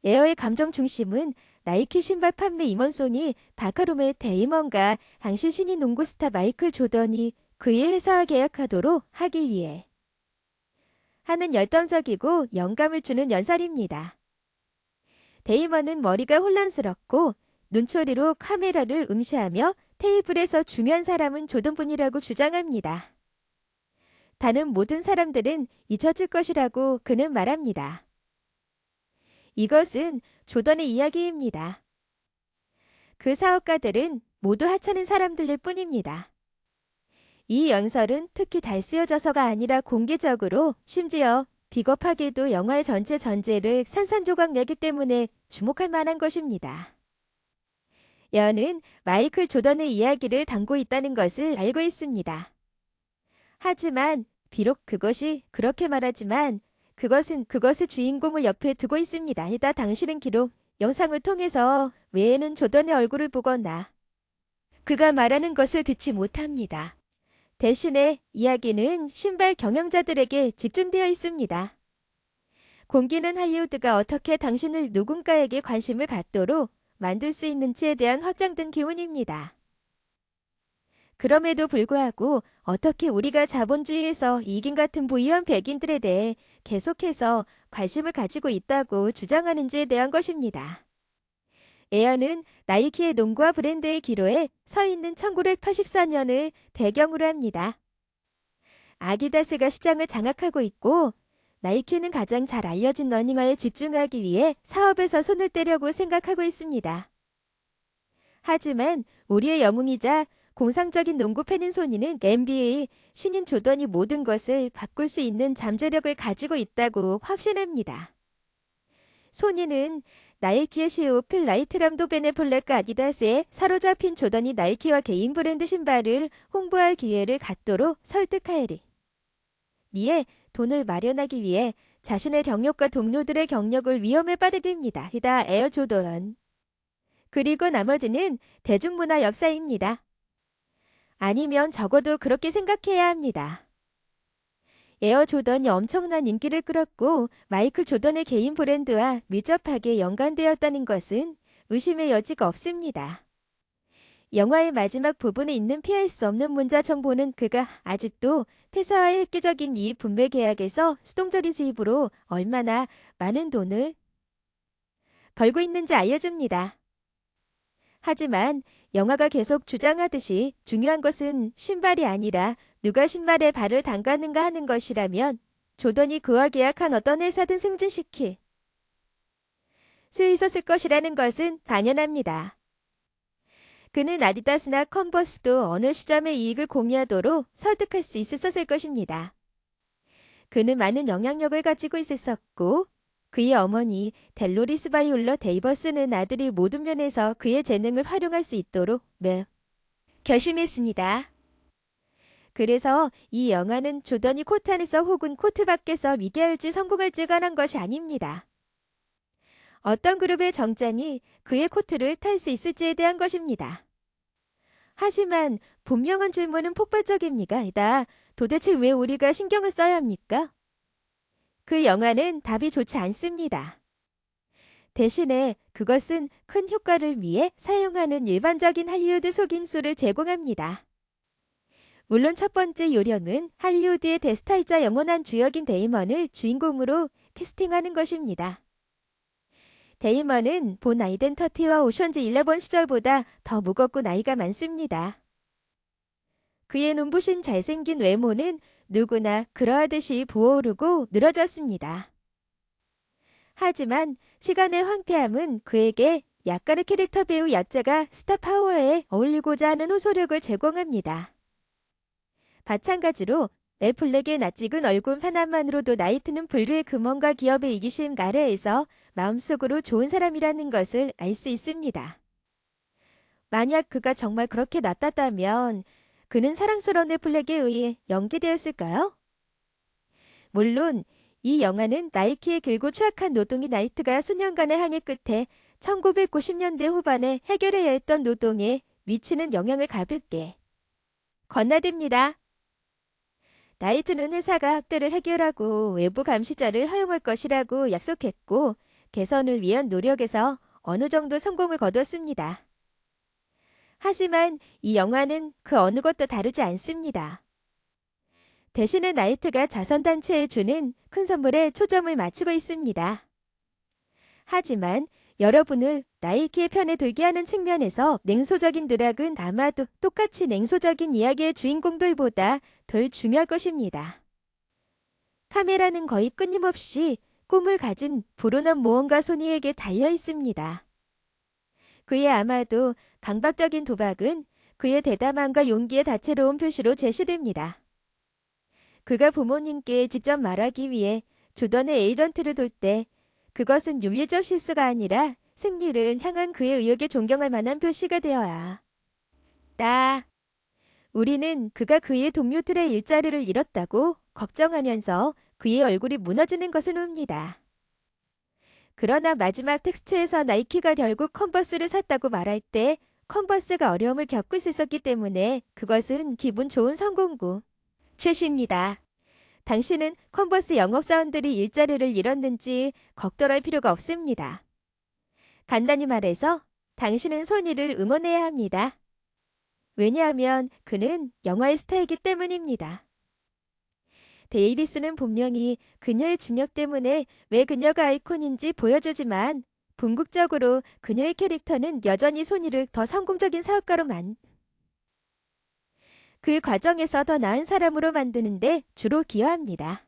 에어의 감정 중심은 나이키 신발 판매 임원손이 바카롬의 데이먼과 당시 신인 농구 스타 마이클 조던이 그의 회사와 계약하도록 하기 위해 하는 열정적이고 영감을 주는 연설입니다. 데이먼은 머리가 혼란스럽고 눈초리로 카메라를 응시하며 테이블에서 중요한 사람은 조던뿐이라고 주장합니다. 다른 모든 사람들은 잊혀질 것이라고 그는 말합니다. 이것은 조던의 이야기입니다. 그 사업가들은 모두 하찮은 사람들일 뿐입니다. 이 연설은 특히 잘 쓰여져서가 아니라 공개적으로 심지어 비겁하게도 영화의 전체 전제를 산산조각 내기 때문에 주목할 만한 것입니다. 여는 마이클 조던의 이야기를 담고 있다는 것을 알고 있습니다. 하지만 비록 그것이 그렇게 말하지만 그것은 그것의 주인공을 옆에 두고 있습니다. 이다 당신은 기록 영상을 통해서 외에는 조던의 얼굴을 보거나 그가 말하는 것을 듣지 못합니다. 대신에 이야기는 신발 경영자들에게 집중되어 있습니다. 공기는 할리우드가 어떻게 당신을 누군가에게 관심을 갖도록 만들 수 있는지에 대한 확장된 기운입니다. 그럼에도 불구하고 어떻게 우리가 자본주의에서 이긴 같은 부유한 백인들에 대해 계속해서 관심을 가지고 있다고 주장하는지에 대한 것입니다. 에어는 나이키의 농구화 브랜드의 기로에 서 있는 1984년을 배경으로 합니다. 아디다스가 시장을 장악하고 있고 나이키는 가장 잘 알려진 러닝화에 집중하기 위해 사업에서 손을 떼려고 생각하고 있습니다. 하지만 우리의 영웅이자 공상적인 농구 팬인 소니는 NBA 신인 조던이 모든 것을 바꿀 수 있는 잠재력을 가지고 있다고 확신합니다. 소니는 나이키의 CEO 필 라이트람도 베네폴렛과 아디다스에 사로잡힌 조던이 나이키와 개인 브랜드 신발을 홍보할 기회를 갖도록 설득하리. 이에 돈을 마련하기 위해 자신의 경력과 동료들의 경력을 위험에 빠뜨립니다. 이다 에어 조던. 그리고 나머지는 대중문화 역사입니다. 아니면 적어도 그렇게 생각해야 합니다. 에어 조던이 엄청난 인기를 끌었고 마이클 조던의 개인 브랜드와 밀접하게 연관되었다는 것은 의심의 여지가 없습니다. 영화의 마지막 부분에 있는 피할 수 없는 문자 정보는 그가 아직도 회사와의 획기적인 이익 분배 계약에서 수동적인 수입으로 얼마나 많은 돈을 벌고 있는지 알려줍니다. 하지만 영화가 계속 주장하듯이 중요한 것은 신발이 아니라 누가 신발에 발을 담갔는가 하는 것이라면 조던이 그와 계약한 어떤 회사든 승진시킬 수 있었을 것이라는 것은 당연합니다. 그는 아디다스나 컨버스도 어느 시점에 이익을 공유하도록 설득할 수 있었을 것입니다. 그는 많은 영향력을 가지고 있었고 그의 어머니 델로리스 바이올러 데이버스는 아들이 모든 면에서 그의 재능을 활용할 수 있도록 결심했습니다. 그래서 이 영화는 조던이 코트 안에서 혹은 코트 밖에서 미개할지 성공할지 관한 것이 아닙니다. 어떤 그룹의 정장이 그의 코트를 탈 수 있을지에 대한 것입니다. 하지만 분명한 질문은 폭발적입니다. 도대체 왜 우리가 신경을 써야 합니까? 그 영화는 답이 좋지 않습니다. 대신에 그것은 큰 효과를 위해 사용하는 일반적인 할리우드 속임수를 제공합니다. 물론 첫 번째 요령은 할리우드의 대스타이자 영원한 주역인 데이먼을 주인공으로 캐스팅하는 것입니다. 데이먼은 본 아이덴터티와 오션즈 11 시절보다 더 무겁고 나이가 많습니다. 그의 눈부신 잘생긴 외모는 누구나 그러하듯이 부어오르고 늘어졌습니다. 하지만 시간의 황폐함은 그에게 약간의 캐릭터 배우 야자가 스타 파워에 어울리고자 하는 호소력을 제공합니다. 마찬가지로 넷플릭의 낯익은 얼굴 하나만으로도 나이트는 분류의 금원과 기업의 이기심 아래에서 마음속으로 좋은 사람이라는 것을 알 수 있습니다. 만약 그가 정말 그렇게 낯났다면 그는 사랑스러운 넷플릭에 의해 연기되었을까요? 물론 이 영화는 나이키의 길고 추악한 노동이 나이트가 수년간의 항해 끝에 1990년대 후반에 해결해야 했던 노동에 미치는 영향을 가볍게 건너듭니다. 나이트는 회사가 학대를 해결하고 외부 감시자를 허용할 것이라고 약속했고 개선을 위한 노력에서 어느 정도 성공을 거뒀습니다. 하지만 이 영화는 그 어느 것도 다루지 않습니다. 대신에 나이트가 자선단체에 주는 큰 선물에 초점을 맞추고 있습니다. 하지만 여러분을 나이키의 편에 들게 하는 측면에서 냉소적인 드락은 아마도 똑같이 냉소적인 이야기의 주인공들보다 덜 중요할 것입니다. 카메라는 거의 끊임없이 꿈을 가진 불운한 모험가 소니에게 달려 있습니다. 그의 아마도 강박적인 도박은 그의 대담함과 용기의 다채로운 표시로 제시됩니다. 그가 부모님께 직접 말하기 위해 조던의 에이전트를 돌 때 그것은 윤리적 실수가 아니라 승리를 향한 그의 의욕에 존경할 만한 표시가 되어야 한다. 우리는 그가 그의 동료들의 일자리를 잃었다고 걱정하면서 그의 얼굴이 무너지는 것을 봅니다. 그러나 마지막 텍스트에서 나이키가 결국 컨버스를 샀다고 말할 때 컨버스가 어려움을 겪고 있었기 때문에 그것은 기분 좋은 성공구. 최시입니다. 당신은 컨버스 영업사원들이 일자리를 잃었는지 걱정할 필요가 없습니다. 간단히 말해서 당신은 소니를 응원해야 합니다. 왜냐하면 그는 영화의 스타이기 때문입니다. 데이비스는 분명히 그녀의 중력 때문에 왜 그녀가 아이콘인지 보여주지만 궁극적으로 그녀의 캐릭터는 여전히 소니를 더 성공적인 사업가로 그 과정에서 더 나은 사람으로 만드는데 주로 기여합니다.